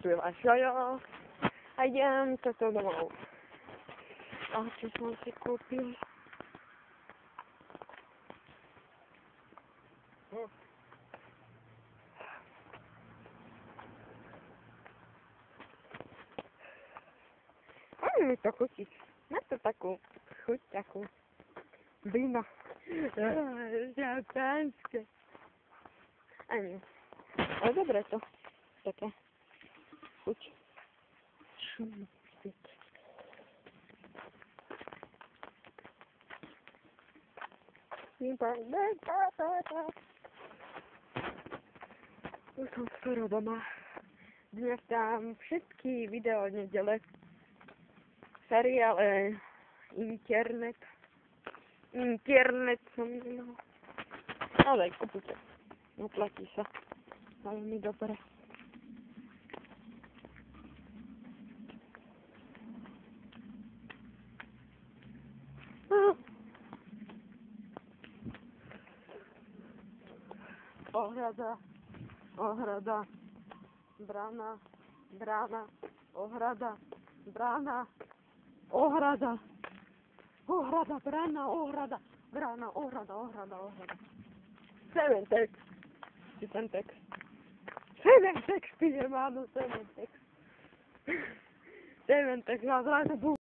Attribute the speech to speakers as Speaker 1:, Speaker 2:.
Speaker 1: Byla šaja a jdem toto domů. A co jsem si koupil? Mi to chutí. Má to takú chuť, takú víno. Šampanské. Ani. Ale dobre to. Také chuť. Šumstík. Už som skoro doma. Dnes dám všetky video nedele. Seriále, internet som nemal. Ale kupujte. Oplatí sa. Veľmi dobre. Ohrada, brána, ohrada, brána, ohrada. Sementex. Sementex, pije máno, Sementex. Sementex, ja zrazu